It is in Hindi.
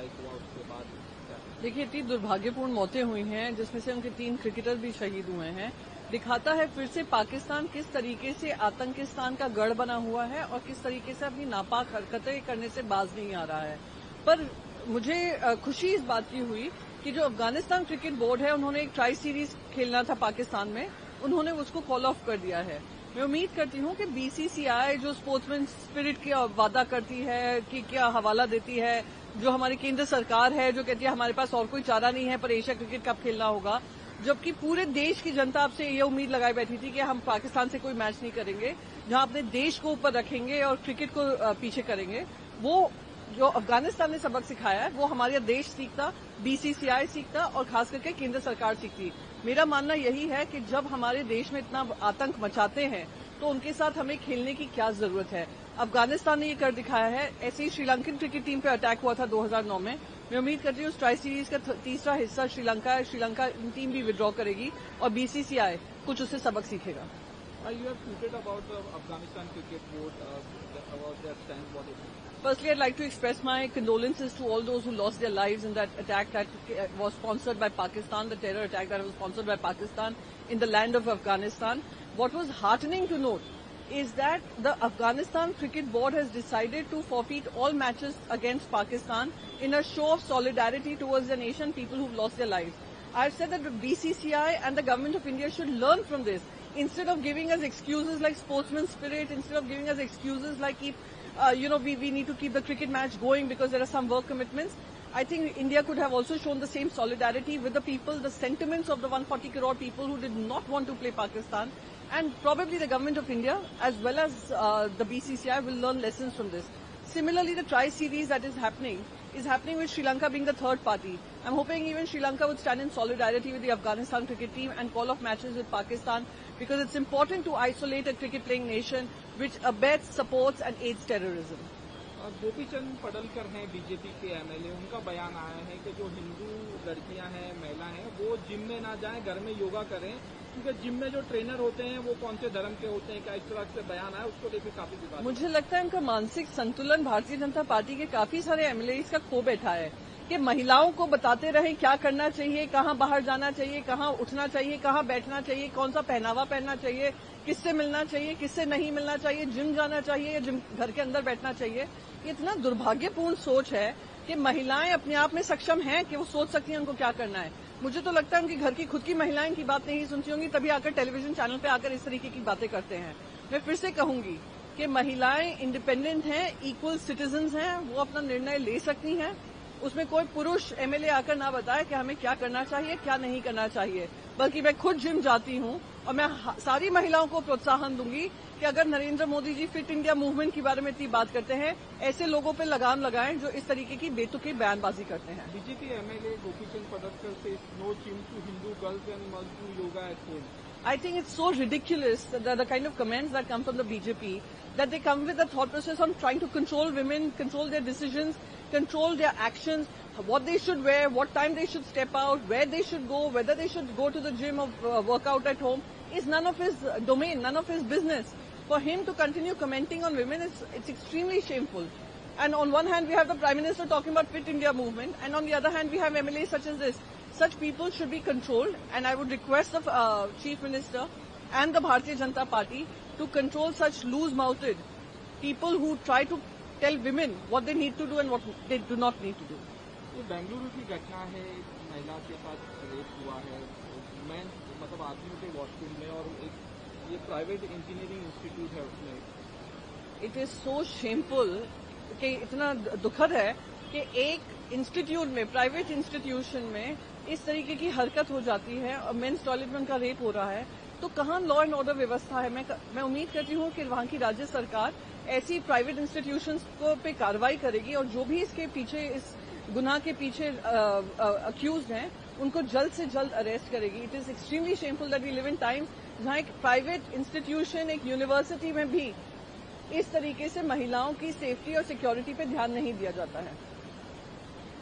स्ट्राइक हुआ उसके बाद? देखिए, इतनी दुर्भाग्यपूर्ण मौतें हुई हैं जिसमें से उनके 3 क्रिकेटर भी शहीद हुए हैं। दिखाता है फिर से पाकिस्तान किस तरीके से आतंकिस्तान का गढ़ बना हुआ है और किस तरीके से अपनी नापाक हरकतें करने से बाज नहीं आ रहा है। पर मुझे खुशी इस बात की हुई कि जो अफगानिस्तान क्रिकेट बोर्ड है, उन्होंने एक ट्राई सीरीज खेलना था पाकिस्तान में, उन्होंने उसको कॉल ऑफ कर दिया है। मैं उम्मीद करती हूं कि बीसीसीआई जो स्पोर्ट्समैन स्पिरिट का वादा करती है कि क्या हवाला देती है, जो हमारी केंद्र सरकार है जो कहती है हमारे पास और कोई चारा नहीं है पर एशिया क्रिकेट कप खेलना होगा, जबकि पूरे देश की जनता आपसे ये उम्मीद लगाई बैठी थी कि हम पाकिस्तान से कोई मैच नहीं करेंगे, जहां अपने देश को ऊपर रखेंगे और क्रिकेट को पीछे करेंगे। वो जो अफगानिस्तान ने सबक सिखाया है वो हमारा देश सीखता, बीसीसीआई सीखता और खास करके केंद्र सरकार सीखती। मेरा मानना यही है कि जब हमारे देश में इतना आतंक मचाते हैं तो उनके साथ हमें खेलने की क्या जरूरत है। अफगानिस्तान ने ये कर दिखाया है। ऐसे ही श्रीलंकन क्रिकेट टीम पे अटैक हुआ था 2009 में। मैं उम्मीद करती हूँ ट्राई सीरीज का तीसरा हिस्सा श्रीलंका है, श्रीलंका टीम भी विड्रॉ करेगी और बीसीसीआई कुछ उससे सबक सीखेगा। You have tweeted about the Afghanistan cricket board about their stand. What is it? Firstly, I'd like to express my condolences to all those who lost their lives in that attack that was sponsored by Pakistan, the terror attack that was sponsored by Pakistan in the land of Afghanistan. What was heartening to note is that the Afghanistan Cricket Board has decided to forfeit all matches against Pakistan in a show of solidarity towards the nation, people who've lost their lives. I've said that the BCCI and the government of India should learn from this. Instead of giving us excuses like sportsman spirit, instead of giving us excuses like we need to keep the cricket match going because there are some work commitments, I think India could have also shown the same solidarity with the people, the sentiments of the 140 crore people who did not want to play Pakistan. And probably the government of India as well as the BCCI will learn lessons from this. Similarly, the tri-series that is happening with Sri Lanka being the third party. I'm hoping even Sri Lanka would stand in solidarity with the Afghanistan cricket team and call off matches with Pakistan because it's important to isolate a cricket-playing nation which abets, supports and aids terrorism. Gopichand Padalkar हैं बीजेपी के एमएलए, उनका बयान आया है कि जो हिंदू लड़कियां हैं, महिला हैं, वो जिम में ना जाएं, घर में योगा करें, क्योंकि जिम में जो ट्रेनर होते हैं वो कौन से धर्म के होते हैं। क्या इस तरह से बयान आया, उसको लेकर काफी विवाद। मुझे लगता है उनका मानसिक संतुलन भारतीय जनता पार्टी के काफी सारे एमएलए का खो बैठा है कि महिलाओं को बताते रहे क्या करना चाहिए, कहाँ बाहर जाना चाहिए, कहाँ उठना चाहिए, कहाँ बैठना चाहिए, कौन सा पहनावा पहनना चाहिए, किससे मिलना चाहिए, किससे नहीं मिलना चाहिए, जिम जाना चाहिए या जिम घर के अंदर बैठना चाहिए। ये इतना दुर्भाग्यपूर्ण सोच है कि महिलाएं अपने आप में सक्षम हैं कि वो सोच सकती हैं उनको क्या करना है। मुझे तो लगता है उनकी घर की खुद की महिलाएं की बात नहीं सुनती होंगी, तभी आकर टेलीविजन चैनल पे आकर इस तरीके की बातें करते हैं। मैं फिर से कहूंगी कि महिलाएं इंडिपेंडेंट हैं, इक्वल सिटीजन्स हैं, वो अपना निर्णय ले सकती हैं। उसमें कोई पुरुष एमएलए आकर ना बताए कि हमें क्या करना चाहिए, क्या नहीं करना चाहिए। बल्कि मैं खुद जिम जाती हूं और मैं सारी महिलाओं को प्रोत्साहन दूंगी कि अगर Narendra Modi ji fit India movement के बारे में इतनी बात करते हैं, ऐसे लोगों पर लगाम लगाएं जो इस तरीके की बेतुकी बयानबाजी करते हैं। बीजेपी एमएलए गोपीचंद पडलकर से no gym to Hindu girls and must do yoga at home. I think it's so ridiculous that the kind of comments that come from the BJP, that they come with a thought process on trying to control women, control their decisions, control their actions, what they should wear, what time they should step out, where they should go, whether they should go to the gym or work out at home, is none of his domain, none of his business. For him to continue commenting on women, it's extremely shameful. And on one hand, we have the Prime Minister talking about Fit India movement, and on the other hand, we have MLAs such as this. Such people should be controlled, and I would request the Chief Minister and the Bharatiya Janata Party to control such loose-mouthed people who try to tell women what they need to do and what they do not need to do. ये बेंगलुरु की घटना है, महिला के साथ रेप हुआ है, मतलब आदमी के वॉशरूम में, और एक ये प्राइवेट इंजीनियरिंग इंस्टीट्यूट है उसमें। It is so shameful कि इतना दुखद है कि एक इंस्टीट्यूट में, प्राइवेट इंस्टीट्यूशन में इस तरीके की हरकत हो जाती है और मेंस टॉयलेट में उनका रेप हो रहा है, तो कहाँ लॉ एंड ऑर्डर व्यवस्था है। मैं उम्मीद करती हूँ कि वहां की राज्य सरकार ऐसी प्राइवेट इंस्टीट्यूशंस को पे कार्रवाई करेगी और जो भी इसके पीछे, इस गुनाह के पीछे अक्यूज्ड हैं, उनको जल्द से जल्द अरेस्ट करेगी। It is extremely shameful that we live in times जहां एक प्राइवेट इंस्टीट्यूशन, एक यूनिवर्सिटी में भी इस तरीके से महिलाओं की सेफ्टी और सिक्योरिटी पे ध्यान नहीं दिया जाता है।